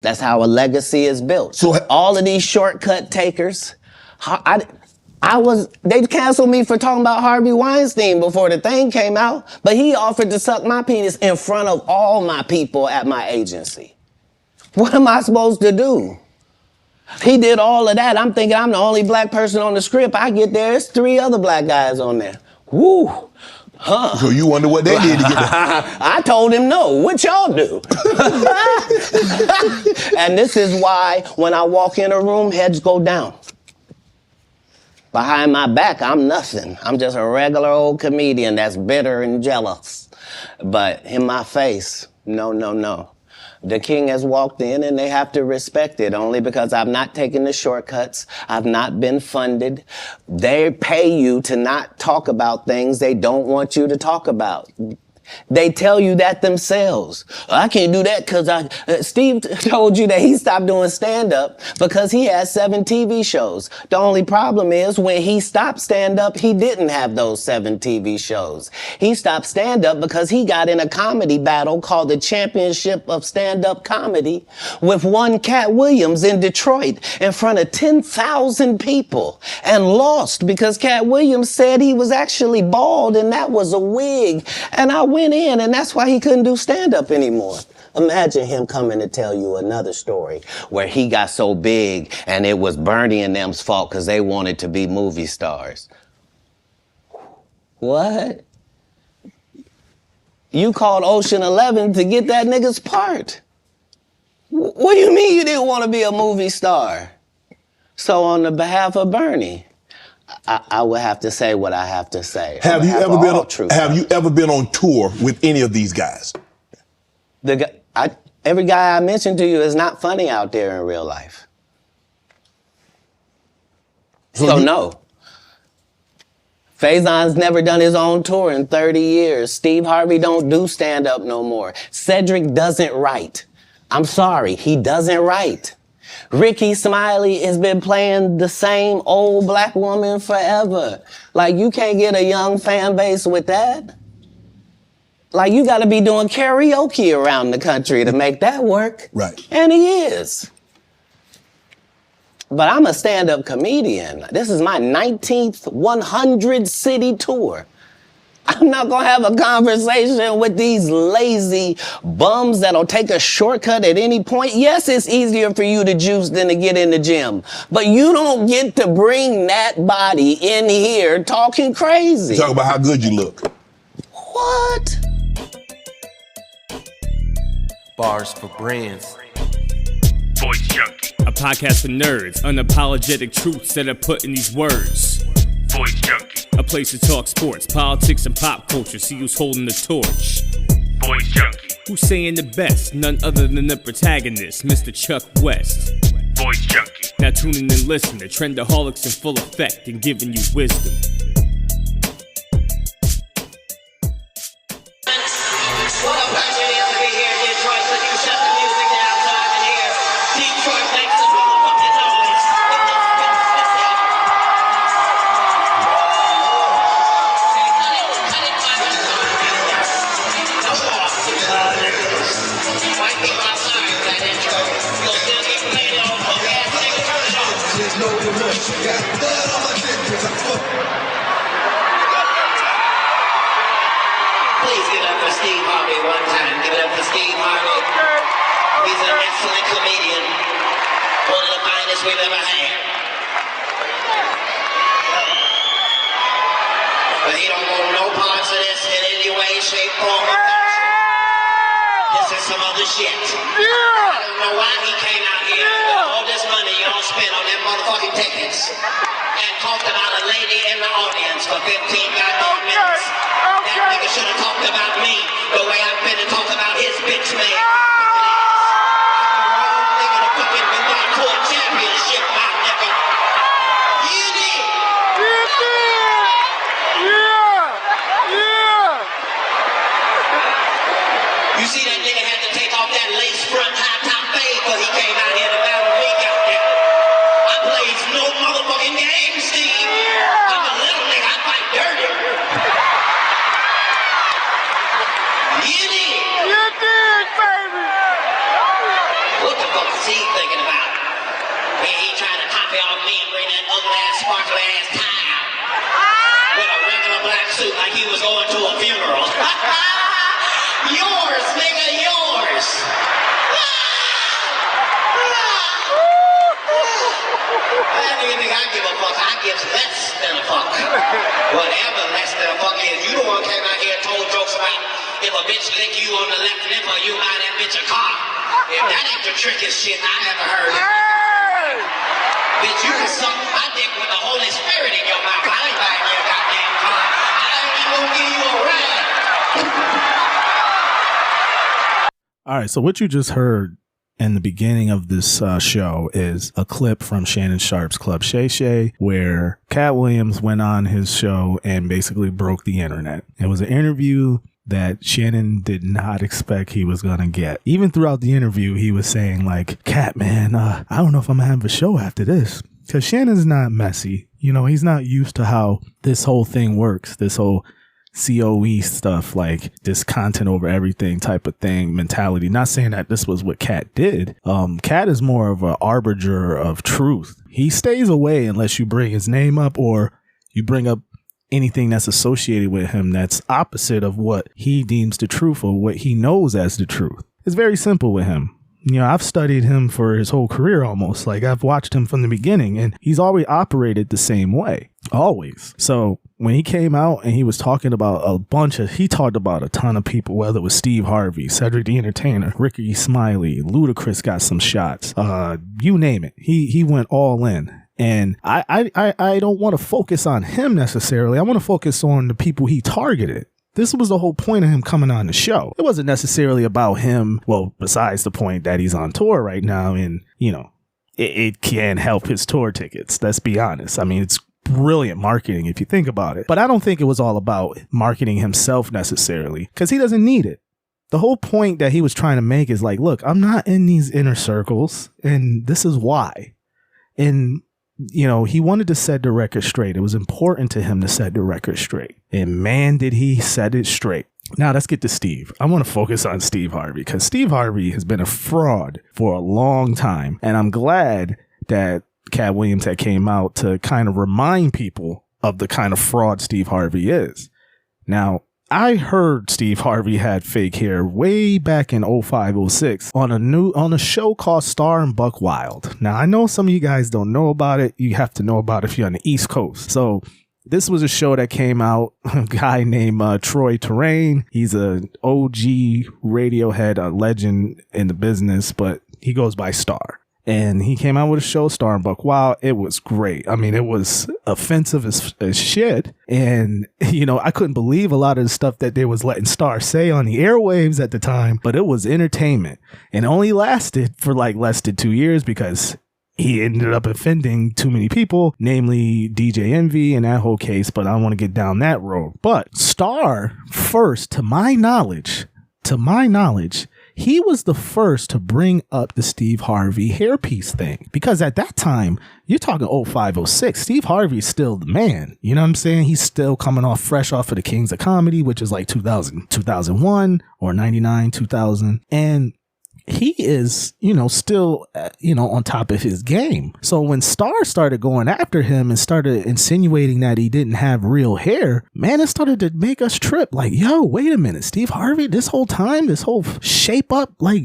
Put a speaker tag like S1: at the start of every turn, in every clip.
S1: That's how a legacy is built. So all of these shortcut takers, they canceled me for talking about Harvey Weinstein before the thing came out, but he offered to suck my penis in front of all my people at my agency. What am I supposed to do? He did all of that. I'm thinking I'm the only black person on the script. I get there, it's 3 other black guys on there. Woo. Huh.
S2: So you wonder what they did to get there.
S1: I told him no. What y'all do? And this is why when I walk in a room, heads go down. Behind my back, I'm nothing. I'm just a regular old comedian that's bitter and jealous. But in my face, no, no, no. The king has walked in and they have to respect it only because I've not taken the shortcuts. I've not been funded. They pay you to not talk about things they don't want you to talk about. They tell you that themselves. I can't do that because Steve told you that he stopped doing stand-up because he had 7 TV shows. The only problem is when he stopped stand-up, he didn't have those 7 TV shows. He stopped stand-up because he got in a comedy battle called the Championship of Stand-Up Comedy with one Katt Williams in Detroit in front of 10,000 people and lost because Katt Williams said he was actually bald and that was a wig. And I went in, and that's why he couldn't do stand-up anymore. Imagine him coming to tell you another story where he got so big and it was Bernie and them's fault because they wanted to be movie stars. What? You called Ocean 11 to get that nigga's part. What do you mean you didn't want to be a movie star? So on the behalf of Bernie, I would have to say what I have to say.
S2: Have you ever been on tour with any of these guys?
S1: Every guy I mentioned to you is not funny out there in real life. So no. Faison's never done his own tour in 30 years. Steve Harvey don't do stand-up no more. Cedric doesn't write. I'm sorry, he doesn't write. Ricky Smiley has been playing the same old black woman forever. Like, you can't get a young fan base with that. Like, you gotta be doing karaoke around the country to make that work.
S2: Right.
S1: And he is. But I'm a stand-up comedian. This is my 19th 100-city tour. I'm not gonna have a conversation with these lazy bums that'll take a shortcut at any point. Yes, it's easier for you to juice than to get in the gym, but you don't get to bring that body in here talking crazy.
S2: Talk about how good you look.
S1: What?
S3: Bars for brands.
S4: Voice Junkie.
S5: A podcast for nerds, unapologetic truths that are put in these words.
S4: Voice Junkie.
S5: A place to talk sports, politics, and pop culture. See who's holding the torch.
S4: Voice Junkie.
S5: Who's saying the best? None other than the protagonist, Mr. Chuck West.
S4: Voice Junkie.
S5: Now tune in and listen to Trendaholics in full effect and giving you wisdom.
S6: Please give it up for Steve Harvey one time. Give it up for Steve Harvey. He's an excellent comedian. One of the finest we've ever had. But he don't want no parts of this in any way, shape, form, or fashion. This is some other shit. I don't know why he came out here with all this money y'all spent on them motherfucking tickets and talked about a lady in the audience for 15 goddamn minutes. That nigga should have talked about me the way I've been to talk about his bitch man. I'm the wrong nigga to fucking win my tour championship, my nigga. You did. You see that nigga had to take off that lace front high top fade before he came out here to battle me, goddamn. I plays no motherfucking game, Steve. I'm a little nigga, I fight dirty. Steve thinking about? He trying to copy off me and bring that ugly ass, sparkly ass tie out with a regular black suit like he was going to a funeral. Yours, nigga, yours. I didn't think I give a fuck. I give less than a fuck. Whatever less than a fuck is. You the one came out here and told jokes about if a bitch lick you on the left nipple, you buy that bitch a car. If that ain't the trickiest shit I ever heard. Bitch, you can suck my dick with the Holy Spirit in your mouth. I ain't buying you a goddamn car. I ain't even gonna give you a ride.
S7: All right, so what you just heard in the beginning of this show is a clip from Shannon Sharpe's Club Shay Shay, where Katt Williams went on his show and basically broke the internet. It was an interview that Shannon did not expect he was going to get. Even throughout the interview, he was saying like, Katt, man, I don't know if I'm going to have a show after this. Because Shannon's not messy. You know, he's not used to how this whole thing works, this whole COE stuff, like this content over everything type of thing mentality. Not saying that this was what Katt did. Katt is more of an arbiter of truth. He stays away unless you bring his name up or you bring up anything that's associated with him that's opposite of what he deems the truth or what he knows as the truth. It's very simple with him. You know, I've studied him for his whole career almost. Like, I've watched him from the beginning, and he's always operated the same way. Always. So when he came out and he was talking about he talked about a ton of people, whether it was Steve Harvey, Cedric the Entertainer, Ricky Smiley, Ludacris got some shots, you name it. He went all in. And I don't want to focus on him necessarily. I want to focus on the people he targeted. This was the whole point of him coming on the show. It wasn't necessarily about him. Well, besides the point that he's on tour right now and, you know, it can help his tour tickets. Let's be honest. I mean, it's brilliant marketing if you think about it. But I don't think it was all about marketing himself necessarily because he doesn't need it. The whole point that he was trying to make is like, look, I'm not in these inner circles and this is why. And you know, he wanted to set the record straight. It was important to him to set the record straight. And man, did he set it straight. Now let's get to Steve. I want to focus on Steve Harvey because Steve Harvey has been a fraud for a long time. And I'm glad that Katt Williams had came out to kind of remind people of the kind of fraud Steve Harvey is. Now, I heard Steve Harvey had fake hair way back in 05-06 on a show called Star and Buck Wild. Now, I know some of you guys don't know about it. You have to know about it if you're on the East Coast. So this was a show that came out, a guy named Troy Terrain. He's an OG Radiohead, a legend in the business, but he goes by Star. And he came out with a show, Star and Buck Wild. It was great. I mean, it was offensive as shit. And, you know, I couldn't believe a lot of the stuff that they was letting Star say on the airwaves at the time. But it was entertainment. And it only lasted for like less than 2 years because he ended up offending too many people, namely DJ Envy and that whole case. But I don't want to get down that road. But Star, first, to my knowledge, he was the first to bring up the Steve Harvey hairpiece thing. Because at that time, you're talking 05-06, Steve Harvey's still the man. You know what I'm saying? He's still coming off fresh off of the Kings of Comedy, which is like 2001 or 99, 2000. And he is, you know, still, on top of his game. So when Star started going after him and started insinuating that he didn't have real hair, man, it started to make us trip. Like, yo, wait a minute, Steve Harvey, this whole time, this whole shape up, like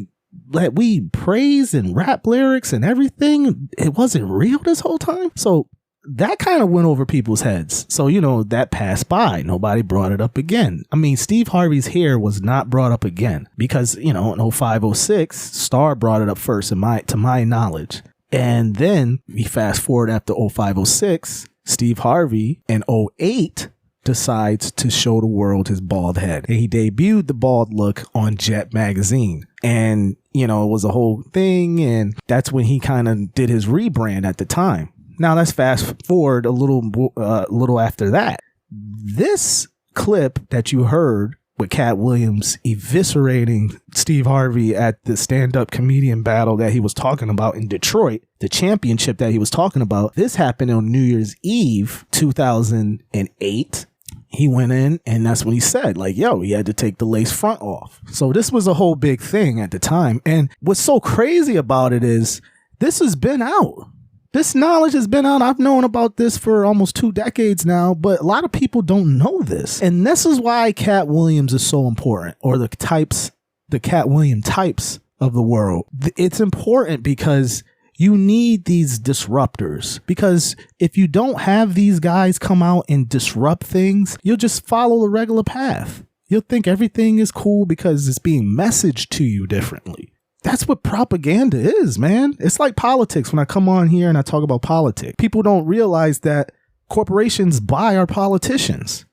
S7: that we praise and rap lyrics and everything, it wasn't real this whole time. So that kind of went over people's heads. So, you know, that passed by. Nobody brought it up again. I mean, Steve Harvey's hair was not brought up again because, you know, in 05-06, Star brought it up first to my knowledge. And then we fast forward after 05-06, Steve Harvey in 08 decides to show the world his bald head. And he debuted the bald look on Jet magazine. And, you know, it was a whole thing. And that's when he kind of did his rebrand at the time. Now let's fast forward a little after that. This clip that you heard with Katt Williams eviscerating Steve Harvey at the stand-up comedian battle that he was talking about in Detroit, the championship that he was talking about, this happened on New Year's Eve, 2008. he went in and that's what he said. Like, yo, he had to take the lace front off. So this was a whole big thing at the time. And what's so crazy about it is this has been out. This knowledge has been out. I've known about this for almost 2 decades now, but a lot of people don't know this. And this is why Katt Williams is so important, or the Katt Williams types of the world. It's important because you need these disruptors, because if you don't have these guys come out and disrupt things, you'll just follow the regular path. You'll think everything is cool because it's being messaged to you differently. That's what propaganda is, man. It's like politics. When I come on here and I talk about politics, people don't realize that corporations buy our politicians.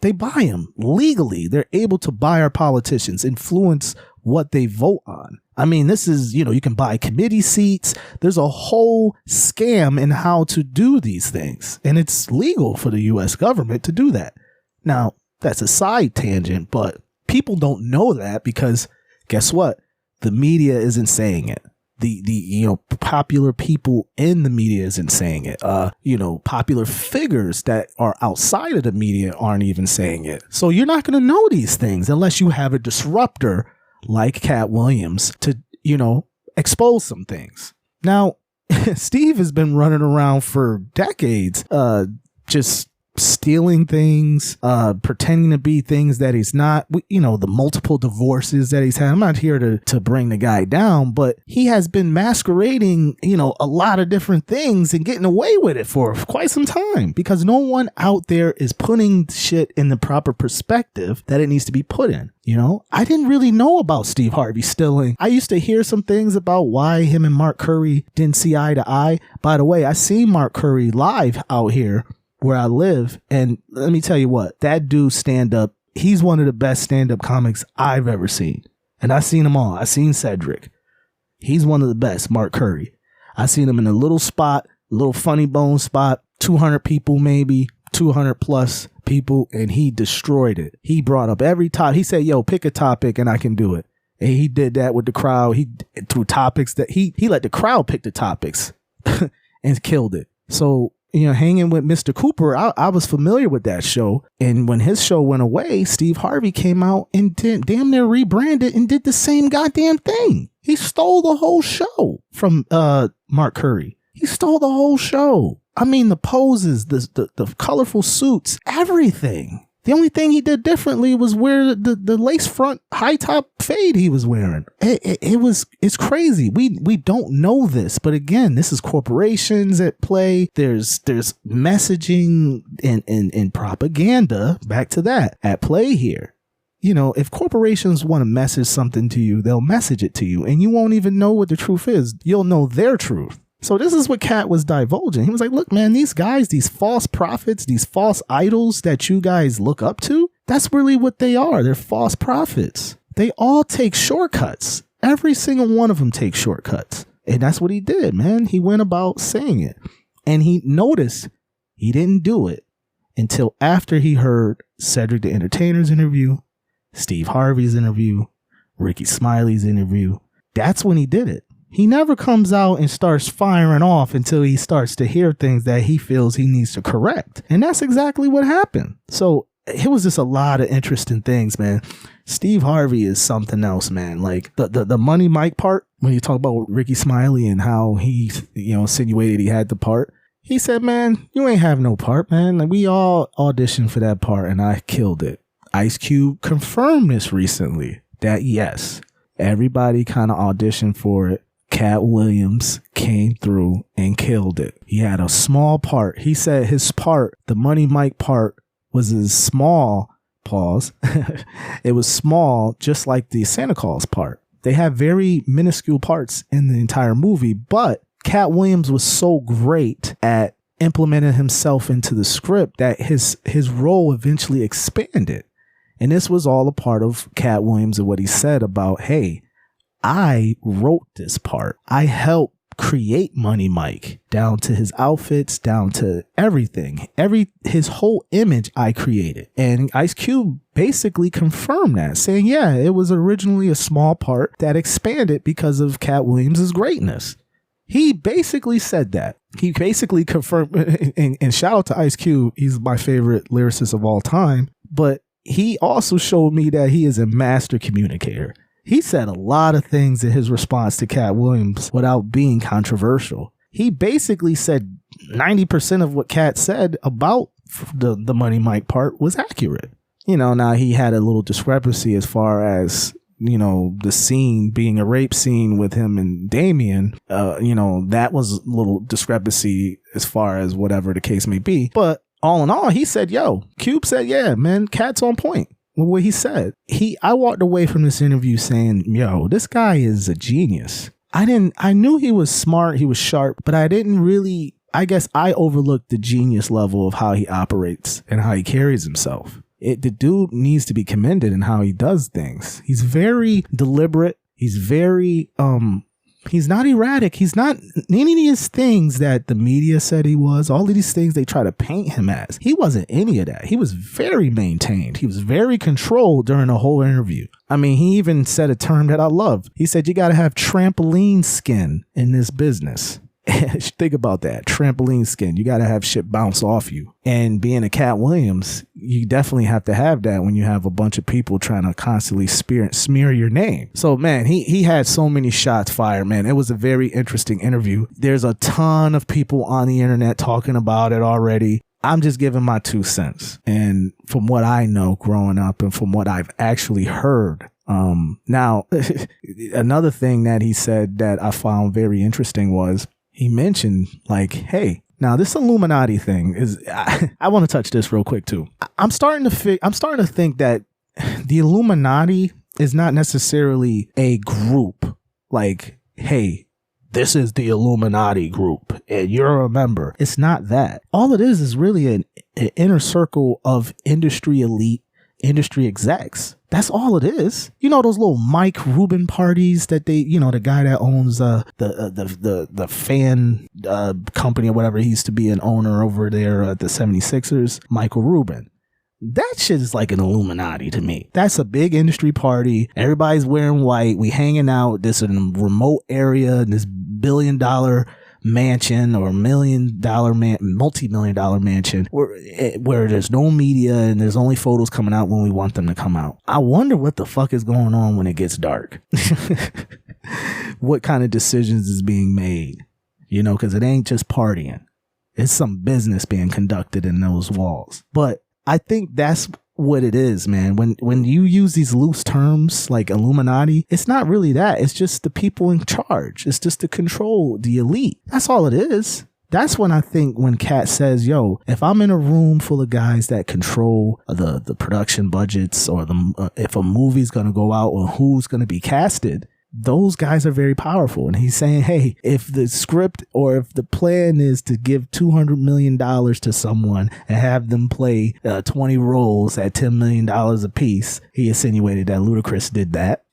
S7: They buy them legally. They're able to buy our politicians, influence what they vote on. I mean, this is, you can buy committee seats. There's a whole scam in how to do these things. And it's legal for the U.S. government to do that. Now, that's a side tangent, but people don't know that because guess what? The media isn't saying it. The popular people in the media isn't saying it. Popular figures that are outside of the media aren't even saying it. So you're not going to know these things unless you have a disruptor like Katt Williams to, expose some things. Now, Steve has been running around for decades, just stealing things, pretending to be things that he's not. The multiple divorces that he's had. I'm not here to bring the guy down, but he has been masquerading, a lot of different things and getting away with it for quite some time because no one out there is putting shit in the proper perspective that it needs to be put in. I didn't really know about Steve Harvey stealing. I used to hear some things about why him and Mark Curry didn't see eye to eye. By the way, I seen Mark Curry live out here where I live, and let me tell you what, that dude stand up, he's one of the best stand-up comics I've ever seen. And I've seen them all. I seen Cedric. He's one of the best, Mark Curry. I seen him in a little spot, little funny bone spot, 200 people maybe, 200 plus people, and he destroyed it. He brought up every topic. He said, yo, pick a topic and I can do it. And he did that with the crowd. He threw topics that he let the crowd pick the topics and killed it. So, hanging with Mr. Cooper, I was familiar with that show. And when his show went away, Steve Harvey came out and damn near rebranded and did the same goddamn thing. He stole the whole show from Mark Curry. He stole the whole show. I mean, the poses, the colorful suits, everything. The only thing he did differently was wear the lace front high top fade he was wearing. It's crazy. We don't know this, but again, this is corporations at play. There's messaging and propaganda, back to that, at play here. If corporations want to message something to you, they'll message it to you and you won't even know what the truth is. You'll know their truth. So this is what Katt was divulging. He was like, look, man, these guys, these false prophets, these false idols that you guys look up to, that's really what they are. They're false prophets. They all take shortcuts. Every single one of them takes shortcuts. And that's what he did, man. He went about saying it. And he noticed he didn't do it until after he heard Cedric the Entertainer's interview, Steve Harvey's interview, Ricky Smiley's interview. That's when he did it. He never comes out and starts firing off until he starts to hear things that he feels he needs to correct. And that's exactly what happened. So it was just a lot of interesting things, man. Steve Harvey is something else, man. Like the Money Mike part, when you talk about Ricky Smiley and how he, insinuated he had the part. He said, man, you ain't have no part, man. Like, we all auditioned for that part and I killed it. Ice Cube confirmed this recently that yes, everybody kind of auditioned for it. Katt Williams came through and killed it. He had a small part. He said his part, the Money Mike part, was as small, pause. It was small, just like the Santa Claus part. They have very minuscule parts in the entire movie, but Katt Williams was so great at implementing himself into the script that his role eventually expanded. And this was all a part of Katt Williams and what he said about, hey, I wrote this part. I helped create Money Mike, down to his outfits, down to everything. His whole image I created. And Ice Cube basically confirmed that, saying, yeah, it was originally a small part that expanded because of Katt Williams' greatness. He basically said that. He basically confirmed, and shout out to Ice Cube. He's my favorite lyricist of all time. But he also showed me that he is a master communicator. He said a lot of things in his response to Katt Williams without being controversial. He basically said 90% of what Katt said about the Money Mike part was accurate. You know, now he had a little discrepancy as far as, you know, the scene being a rape scene with him and Damien. You know, that was a little discrepancy as far as whatever the case may be. But all in all, he said, yo, Cube said, yeah, man, Katt's on point with what he said. I walked away from this interview saying, yo, this guy is a genius. I knew he was smart, he was sharp, but I didn't really, I guess I overlooked the genius level of how he operates and how he carries himself. The dude needs to be commended in how he does things. He's very deliberate. He's very, he's not erratic. He's not any of these things that the media said he was. All of these things they try to paint him as. He wasn't any of that. He was very maintained. He was very controlled during the whole interview. I mean, he even said a term that I love. He said, you got to have trampoline skin in this business. Think about that. Trampoline skin. You got to have shit bounce off you. And being a Katt Williams, you definitely have to have that when you have a bunch of people trying to constantly smear your name. So, man, he had so many shots fired, man. It was a very interesting interview. There's a ton of people on the internet talking about it already. I'm just giving my 2 cents. And from what I know growing up and from what I've actually heard, now, another thing that he said that I found very interesting was, he mentioned like, hey, now this Illuminati thing is, I want to touch this real quick too. I'm starting to think that the Illuminati is not necessarily a group like, hey, this is the Illuminati group and you're a member. It's not that. All it is really an inner circle of industry elite, industry execs. That's all it is. You know, those little Mike Rubin parties that they, you know, the guy that owns the fan company or whatever, he used to be an owner over there at the 76ers, Michael Rubin. That shit is like an Illuminati to me. That's a big industry party. Everybody's wearing white. We hanging out. This in a remote area, this $1 billion mansion or multi-million-dollar mansion where there's no media and there's only photos coming out when we want them to come out. I wonder what the fuck is going on when it gets dark. What kind of decisions is being made? You know, because it ain't just partying. It's some business being conducted in those walls. But I think that's what it is, man. When you use these loose terms like Illuminati, it's not really that. It's just the people in charge. It's just to control the elite. That's all it is. That's when I think when Katt says, yo, if I'm in a room full of guys that control the production budgets or if a movie's going to go out or who's going to be casted, those guys are very powerful. And he's saying, hey, if the script or if the plan is to give $200 million to someone and have them play 20 roles at $10 million a piece, he insinuated that Ludacris did that.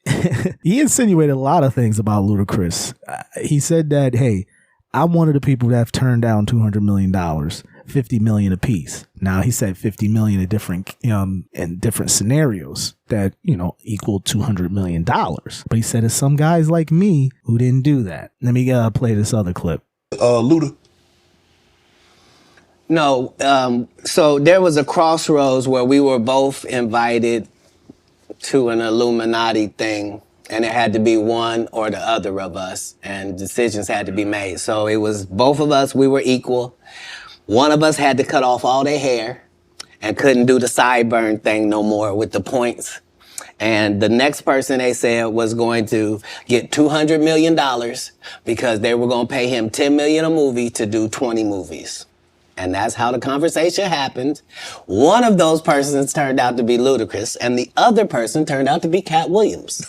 S7: He insinuated a lot of things about Ludacris. He said that, hey, I'm one of the people that have turned down $200 million, $50 million a piece. Now he said $50 million in different scenarios that, you know, equal $200 million. But he said it's some guys like me who didn't do that. Let me play this other clip.
S2: Luda.
S1: No, so there was a crossroads where we were both invited to an Illuminati thing, and it had to be one or the other of us, and decisions had to be made. So it was both of us, we were equal. One of us had to cut off all their hair and couldn't do the sideburn thing no more with the points. And the next person, they said, was going to get $200 million because they were going to pay him $10 million a movie to do 20 movies. And that's how the conversation happened. One of those persons turned out to be Ludacris, and the other person turned out to be Katt Williams.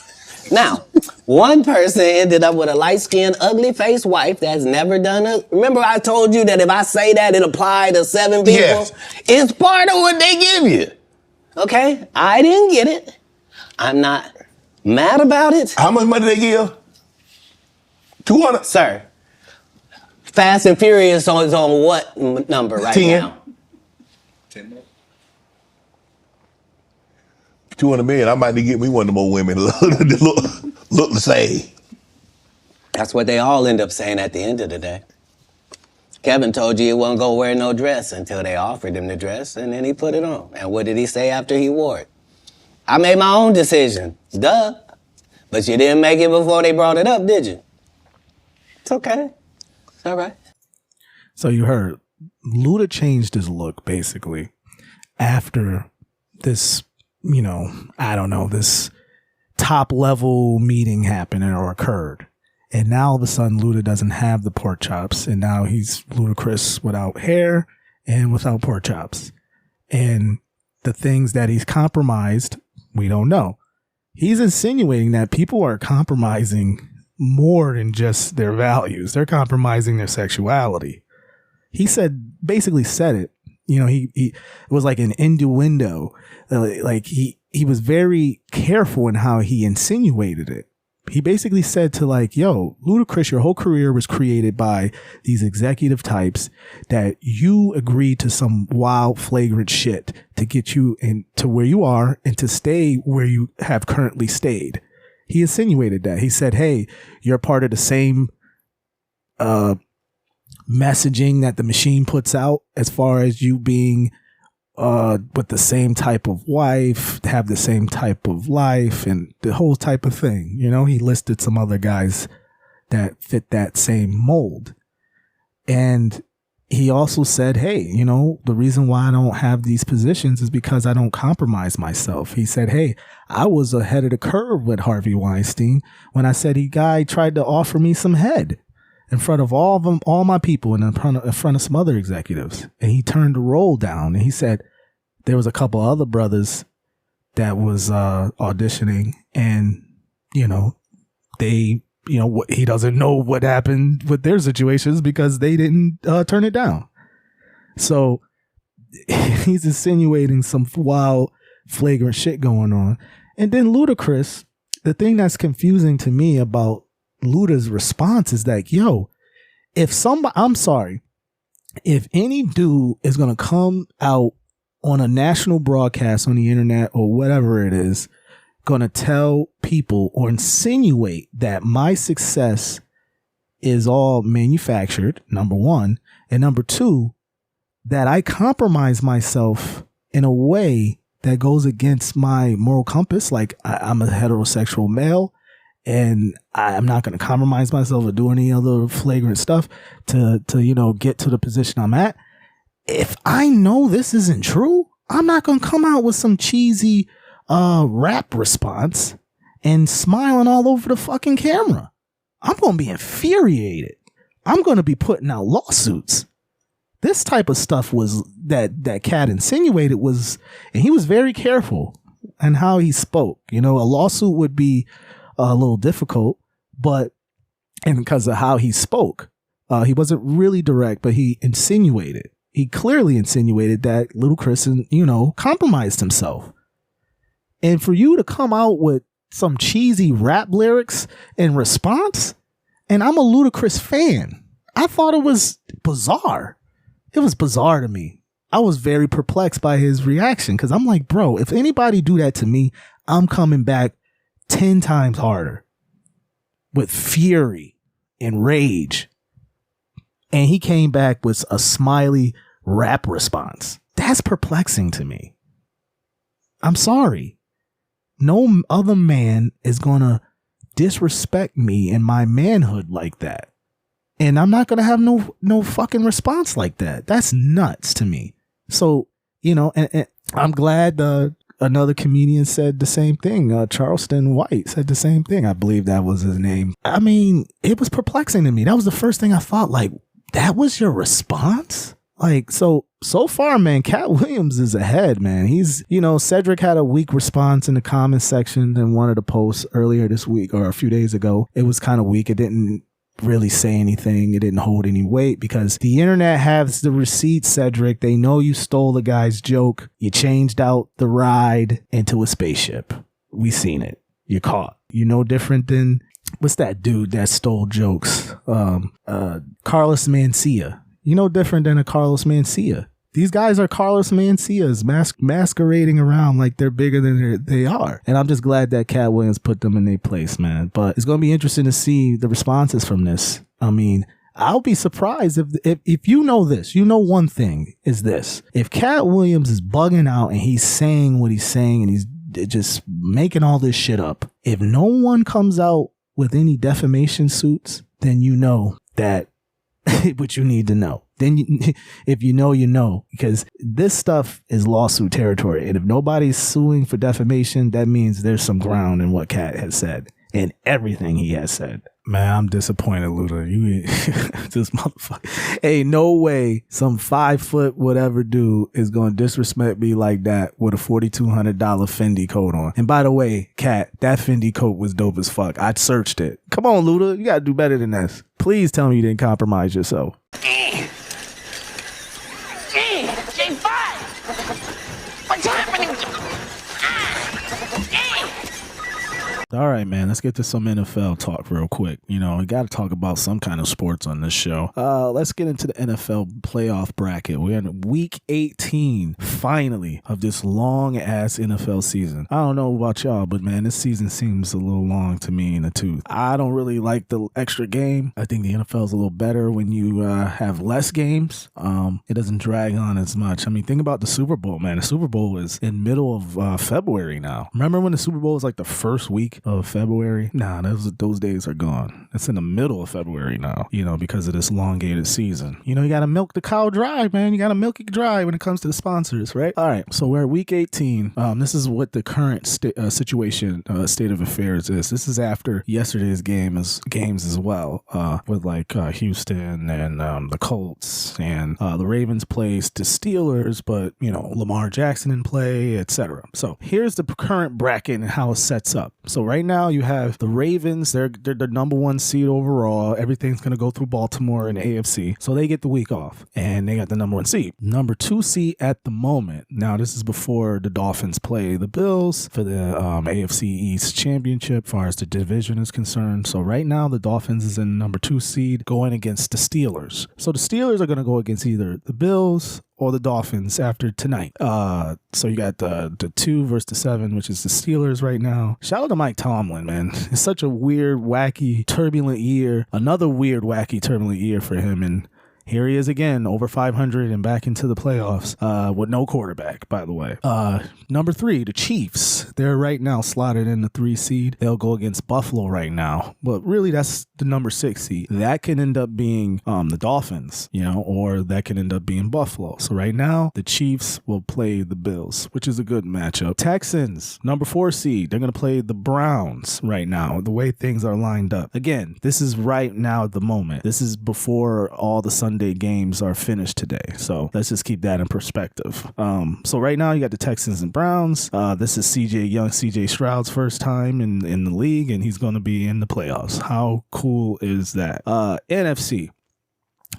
S1: Now, one person ended up with a light-skinned, ugly-faced wife that's never done a... Remember I told you that if I say that, it applied to 7 people?
S2: Yes.
S1: It's part of what they give you. Okay? I didn't get it. I'm not mad about it.
S2: How much money they give? 200?
S1: Sir, Fast and Furious is on what number right
S2: 10.
S1: now?
S2: 200 million. I might need to get me one of them old women look the same.
S1: That's what they all end up saying at the end of the day. Kevin told you he wasn't going to wear no dress until they offered him the dress, and then he put it on. And what did he say after he wore it? I made my own decision. Duh. But you didn't make it before they brought it up, did you? It's okay. It's all right.
S7: So you heard, Luda changed his look, basically, after this, this top-level meeting happened or occurred. And now all of a sudden, Luda doesn't have the pork chops. And now he's Ludacris without hair and without pork chops. And the things that he's compromised, we don't know. He's insinuating that people are compromising more than just their values. They're compromising their sexuality. He basically said it. It was like an innuendo. Like he was very careful in how he insinuated it. He basically said to yo, Ludacris, your whole career was created by these executive types that you agreed to some wild, flagrant shit to get you into where you are and to stay where you have currently stayed. He insinuated that. He said, hey, you're part of the same messaging that the machine puts out as far as you being with the same type of wife, have the same type of life, and the whole type of thing. He listed some other guys that fit that same mold. And he also said, hey, the reason why I don't have these positions is because I don't compromise myself. He said, hey, I was ahead of the curve with Harvey Weinstein when I said guy tried to offer me some head in front of all my people, and in front of some other executives. And he turned the role down. And he said there was a couple other brothers that was auditioning, and, he doesn't know what happened with their situations because they didn't turn it down. So he's insinuating some wild, flagrant shit going on. And then Ludacris, the thing that's confusing to me about Luda's response is that, yo, if any dude is going to come out on a national broadcast on the internet or whatever it is, going to tell people or insinuate that my success is all manufactured, number one, and number two, that I compromise myself in a way that goes against my moral compass, like I'm a heterosexual male, and I'm not going to compromise myself or do any other flagrant stuff to get to the position I'm at. If I know this isn't true, I'm not going to come out with some cheesy rap response and smiling all over the fucking camera. I'm going to be infuriated. I'm going to be putting out lawsuits. This type of stuff was that Katt insinuated was, and he was very careful in how he spoke. A lawsuit would be a little difficult, and because of how he spoke, he wasn't really direct, but he insinuated. He clearly insinuated that Ludacris, compromised himself. And for you to come out with some cheesy rap lyrics in response, and I'm a Ludacris fan, I thought it was bizarre. It was bizarre to me. I was very perplexed by his reaction because I'm like, bro, if anybody do that to me, I'm coming back 10 times harder with fury and rage. And he came back with a smiley rap response. That's perplexing to me. I'm sorry. No other man is going to disrespect me and my manhood like that. And I'm not going to have no fucking response like that. That's nuts to me. So, and I'm glad another comedian said the same thing. Charleston White said the same thing. I believe that was his name. I mean, it was perplexing to me. That was the first thing I thought, like, that was your response? Like, so far, man, Katt Williams is ahead, man. He's, Cedric had a weak response in the comments section in one of the posts earlier this week or a few days ago. It was kind of weak. It didn't really say anything. It didn't hold any weight because the internet has the receipts, Cedric. They know you stole the guy's joke. You changed out the ride into a spaceship. We seen it. You're caught. You're no different than, what's that dude that stole jokes? Carlos Mencia. You're no different than a Carlos Mencia. These guys are Carlos Mencias masquerading around like they're bigger than they are. And I'm just glad that Katt Williams put them in their place, man. But it's going to be interesting to see the responses from this. I mean, I'll be surprised if you know this. You know one thing is this. If Katt Williams is bugging out and he's saying what he's saying and he's just making all this shit up, if no one comes out with any defamation suits, then you know that what you need to know. Then if you know, because this stuff is lawsuit territory. And if nobody's suing for defamation, that means there's some ground in what Katt has said and everything he has said. Man, I'm disappointed, Luda. You this motherfucker. Ain't no way some 5 foot whatever dude is going to disrespect me like that with a $4,200 Fendi coat on. And by the way, Katt, that Fendi coat was dope as fuck. I searched it. Come on, Luda. You got to do better than this. Please tell me you didn't compromise yourself.
S6: J5! What's happening?
S7: All right, man, let's get to some NFL talk real quick. You know, we got to talk about some kind of sports on this show. Let's get into the NFL playoff bracket. We're in week 18, finally, of this long-ass NFL season. I don't know about y'all, but, man, this season seems a little long to me in the tooth. I don't really like the extra game. I think the NFL is a little better when you have less games. It doesn't drag on as much. I mean, think about the Super Bowl, man. The Super Bowl is in middle of February now. Remember when the Super Bowl was like the first week of February? Nah, those days are gone. It's in the middle of February now, you know, because of this elongated season. You know, you got to milk the cow dry, man. You got to milk it dry when it comes to the sponsors, right? All right, so we're at week 18. This is what the current state of affairs is. This is after yesterday's games as well, with like Houston and the Colts and the Ravens plays the Steelers, but, you know, Lamar Jackson in play, etc. So here's the current bracket and how it sets up. So right now you have the Ravens. They're the number 1 seed overall. Everything's going to go through Baltimore and AFC. So they get the week off and they got the number 1 seed. Number 2 seed at the moment. Now this is before the Dolphins play the Bills for the AFC East Championship as far as the division is concerned. So right now the Dolphins is in number 2 seed going against the Steelers. So the Steelers are going to go against either the Bills or the Dolphins after tonight. So you got the 2 versus the 7, which is the Steelers right now. Shout out to Mike Tomlin, man. It's such a weird, wacky, turbulent year. Another weird, wacky, turbulent year for him. And here he is again, over 500 and back into the playoffs with no quarterback, by the way. Number 3, the Chiefs. They're right now slotted in the 3 seed. They'll go against Buffalo right now. But really, that's the number 6 seed. That can end up being the Dolphins, you know, or that can end up being Buffalo. So right now, the Chiefs will play the Bills, which is a good matchup. Texans, number 4 seed. They're going to play the Browns right now, the way things are lined up. Again, this is right now at the moment. This is before all the Sunday games are finished today. So let's just keep that in perspective. So right now you got the Texans and Browns. This is CJ Stroud's first time in the league, and he's going to be in the playoffs. How cool is that? NFC.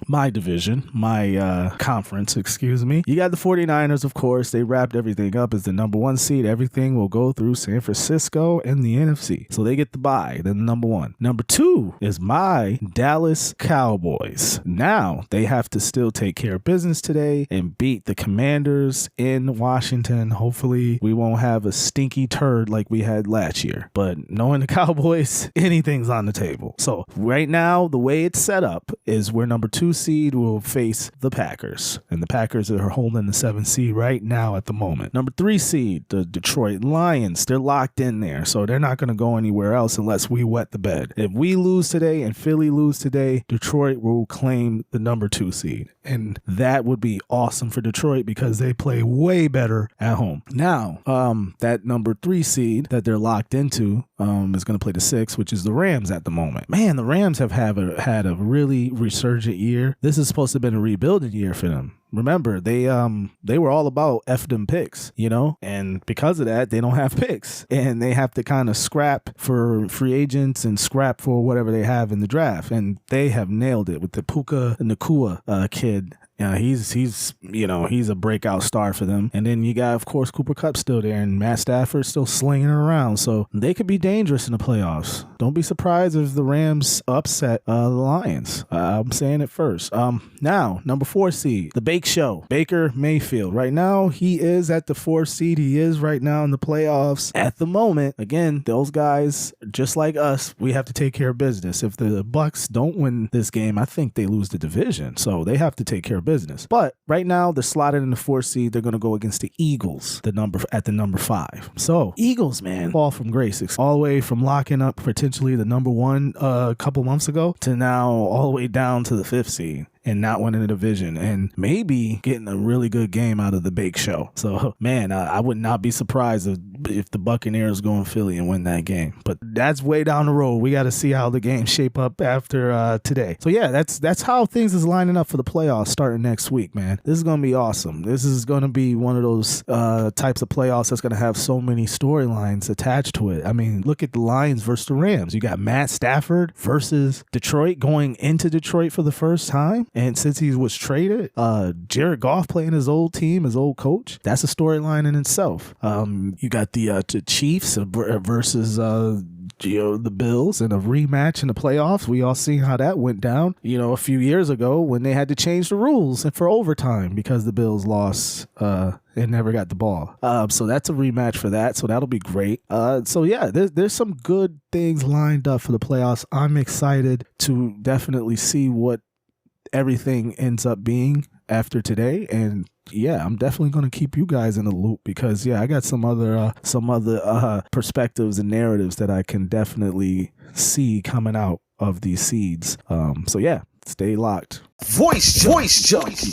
S7: My division, my conference, excuse me. You got the 49ers, of course. They wrapped everything up as the number 1 seed. Everything will go through San Francisco and the NFC. So they get the bye. They're the number 1. Number 2 is my Dallas Cowboys. Now they have to still take care of business today and beat the Commanders in Washington. Hopefully we won't have a stinky turd like we had last year. But knowing the Cowboys, anything's on the table. So right now, the way it's set up is we're number 2 seed will face the Packers, and the Packers are holding the 7 seed right now at the moment. Number 3 seed, the Detroit Lions, they're locked in there, so they're not going to go anywhere else unless we wet the bed. If we lose today and Philly lose today, Detroit will claim the number 2 seed, and that would be awesome for Detroit because they play way better at home. Now, that number 3 seed that they're locked into is going to play the 6, which is the Rams at the moment. Man, the Rams have had a really resurgent year. This is supposed to have been a rebuilding year for them. Remember, they were all about F them picks, you know, and because of that, they don't have picks, and they have to kind of scrap for free agents and scrap for whatever they have in the draft, and they have nailed it with the Puka Nacua kid He's a breakout star for them. And then you got, of course, Cooper Kupp still there, and Matt Stafford still slinging it around. So they could be dangerous in the playoffs. Don't be surprised if the Rams upset the Lions. I'm saying it first. Now, number 4 seed, the Bake Show, Baker Mayfield. Right now, he is at the 4th seed. He is right now in the playoffs at the moment. Again, those guys, just like us, we have to take care of business. If the Bucks don't win this game, I think they lose the division. So they have to take care of business. But right now, they're slotted in the 4th seed. They're going to go against the Eagles, at the number 5. So Eagles, man, fall from grace, all the way from locking up potentially the number 1 a couple months ago to now all the way down to the 5th seed. And not winning the division, and maybe getting a really good game out of the Bake Show. So, man, I would not be surprised if the Buccaneers go in Philly and win that game. But that's way down the road. We got to see how the games shape up after today. So, yeah, that's how things is lining up for the playoffs starting next week, man. This is going to be awesome. This is going to be one of those types of playoffs that's going to have so many storylines attached to it. I mean, look at the Lions versus the Rams. You got Matt Stafford versus Detroit going into Detroit for the first time. And since he was traded, Jared Goff playing his old team, his old coach, that's a storyline in itself. You got the Chiefs versus the Bills in a rematch in the playoffs. We all seen how that went down, a few years ago when they had to change the rules for overtime because the Bills lost and never got the ball. So that's a rematch for that. So that'll be great. So yeah, there's some good things lined up for the playoffs. I'm excited to definitely see what everything ends up being after today. And yeah, I'm definitely going to keep you guys in the loop because I got some other perspectives and narratives that I can definitely see coming out of these seeds. So yeah, stay locked.
S8: Voice Junkie.